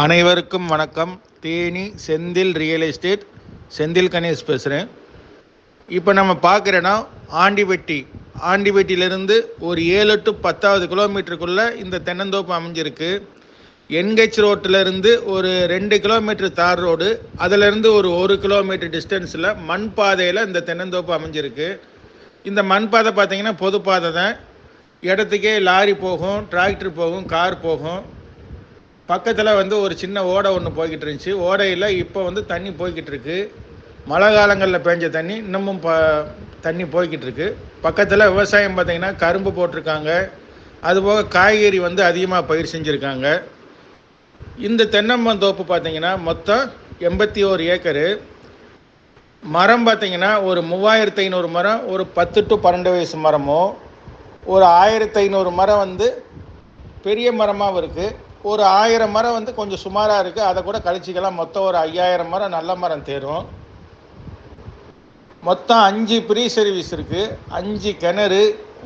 அனைவருக்கும் வணக்கம். Theni Senthil real estate Senthil Ganesh பேசுகிறேன். இப்போ நம்ம பார்க்குறேன்னா ஆண்டிப்பட்டியிலேருந்து ஒரு 7 to 10 கிலோமீட்டருக்குள்ளே இந்த தென்னந்தோப்பு அமைஞ்சிருக்கு. என்ஹெச் ரோட்டிலேருந்து ஒரு 2 கிலோமீட்டர் தார் ரோடு, அதிலேருந்து ஒரு 1 கிலோமீட்டர் டிஸ்டன்ஸில் மண் பாதையில் இந்த தென்னந்தோப்பு அமைஞ்சிருக்கு. இந்த மண் பாதை பார்த்திங்கன்னா பொது பாதை தான். இடத்துக்கே லாரி போகும், டிராக்டர் போகும், கார் போகும். பக்கத்தில் ஒரு சின்ன ஓடை ஒன்று போய்கிட்டு இருந்துச்சு. ஓடையில் இப்போ தண்ணி போய்கிட்டு இருக்கு. மழை காலங்களில் பெஞ்ச தண்ணி இன்னமும் தண்ணி போய்கிட்டு இருக்கு. பக்கத்தில் விவசாயம் பார்த்திங்கன்னா கரும்பு போட்டிருக்காங்க. அதுபோக காய்கறி அதிகமாக பயிர் செஞ்சுருக்காங்க. இந்த தென்னந்தோப்பு பார்த்திங்கன்னா மொத்தம் 81 ஏக்கரு. மரம் பார்த்திங்கன்னா ஒரு 3500 மரம், ஒரு 10 to 12 வயசு மரமும், ஒரு 1500 மரம் பெரிய மரமாகவும் இருக்குது. ஒரு 1000 மரம் கொஞ்சம் சுமாராக இருக்குது. அதை கூட கழிச்சிக்கலாம். மொத்தம் ஒரு 5000 மரம் நல்ல மரம் தேரும். மொத்தம் 5 ப்ரீ சர்வீஸ் இருக்குது, 5 கிணறு,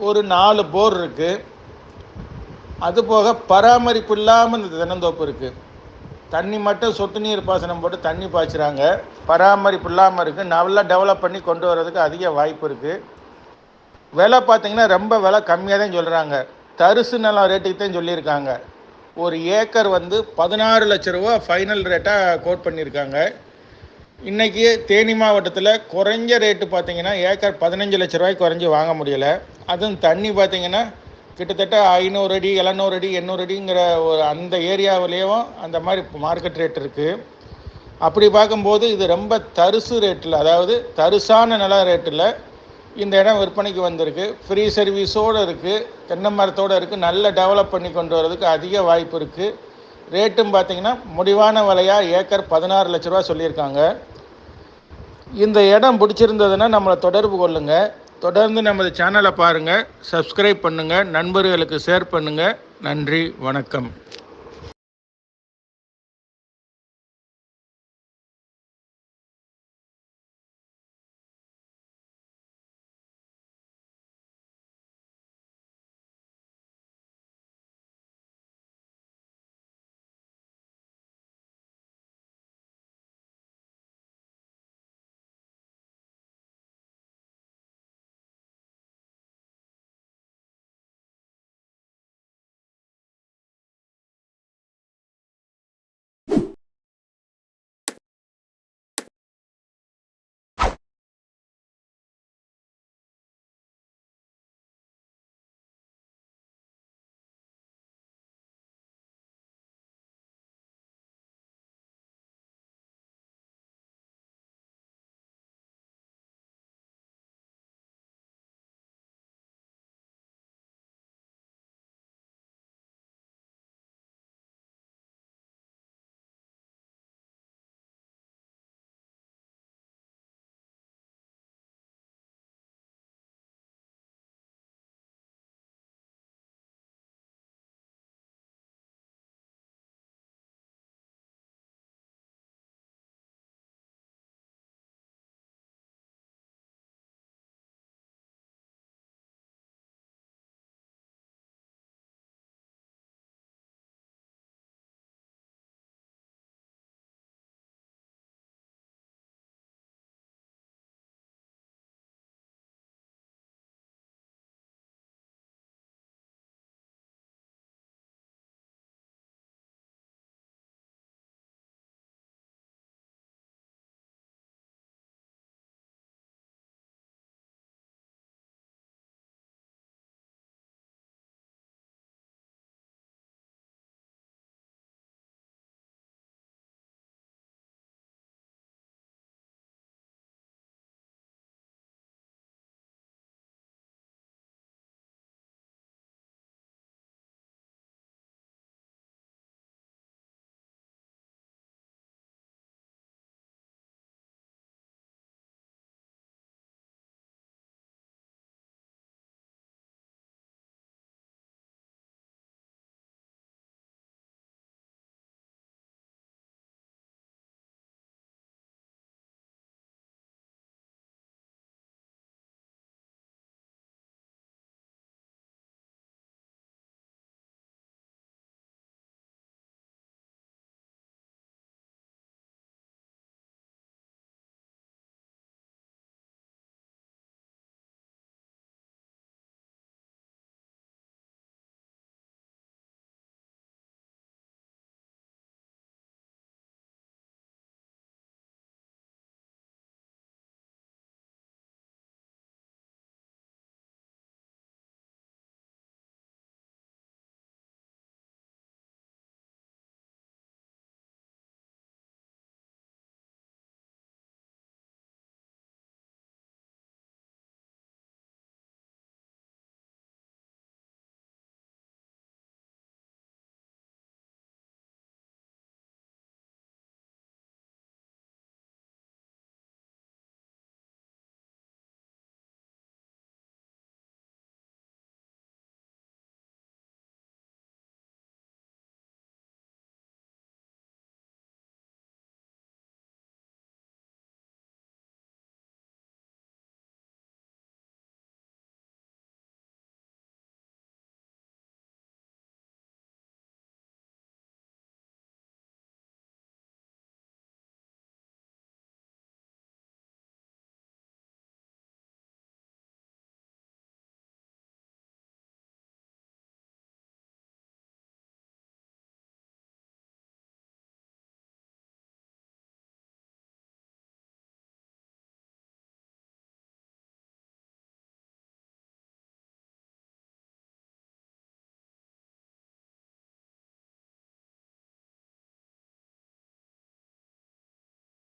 ஒரு 4 போர் இருக்குது. அதுபோக பராமரிப்பு இல்லாமல் இந்த தென்னந்தோப்பு இருக்குது. தண்ணி மட்டும் சொட்டு நீர் பாசனம் போட்டு தண்ணி பாய்ச்சுறாங்க. பராமரிப்பு இல்லாமல் இருக்குது. நல்லா டெவலப் பண்ணி கொண்டு வர்றதுக்கு அதிக வாய்ப்பு இருக்குது. விலை பார்த்திங்கன்னா ரொம்ப விலை கம்மியாக தான் சொல்கிறாங்க. தரிசு நிலம் ரேட்டுக்கு தான் சொல்லியிருக்காங்க. ஒரு ஏக்கர் 16 லட்ச ரூபா ஃபைனல் ரேட்டாக கோட் பண்ணியிருக்காங்க. இன்றைக்கி தேனி மாவட்டத்தில் குறைஞ்ச ரேட்டு பார்த்திங்கன்னா ஏக்கர் 15 லட்ச ரூபாய்க்கு குறைஞ்சி வாங்க முடியலை. அதுவும் தண்ணி பார்த்திங்கன்னா கிட்டத்தட்ட 500 அடி 700 அடி 800 அடிங்கிற ஒரு அந்த ஏரியாவிலேயும் அந்த மாதிரி மார்க்கெட் ரேட் இருக்குது. அப்படி பார்க்கும்போது இது ரொம்ப தரிசு ரேட்டில், அதாவது தரிசான நில ரேட்டில் இந்த இடம் விற்பனைக்கு வந்திருக்கு. ஃப்ரீ சர்வீஸோடு இருக்குது, தென்னை மரத்தோடு இருக்குது. நல்ல டெவலப் பண்ணி கொண்டு வரதுக்கு அதிக வாய்ப்பு இருக்குது. ரேட்டும் பார்த்திங்கன்னா முடிவான விலையாக ஏக்கர் 16 லட்ச ரூபா சொல்லியிருக்காங்க. இந்த இடம் பிடிச்சிருந்ததுன்னா நம்மளை தொடர்பு கொள்ளுங்கள். தொடர்ந்து நமது சேனலை பாருங்கள், சப்ஸ்கிரைப் பண்ணுங்கள், நண்பர்களுக்கு ஷேர் பண்ணுங்கள். நன்றி, வணக்கம்.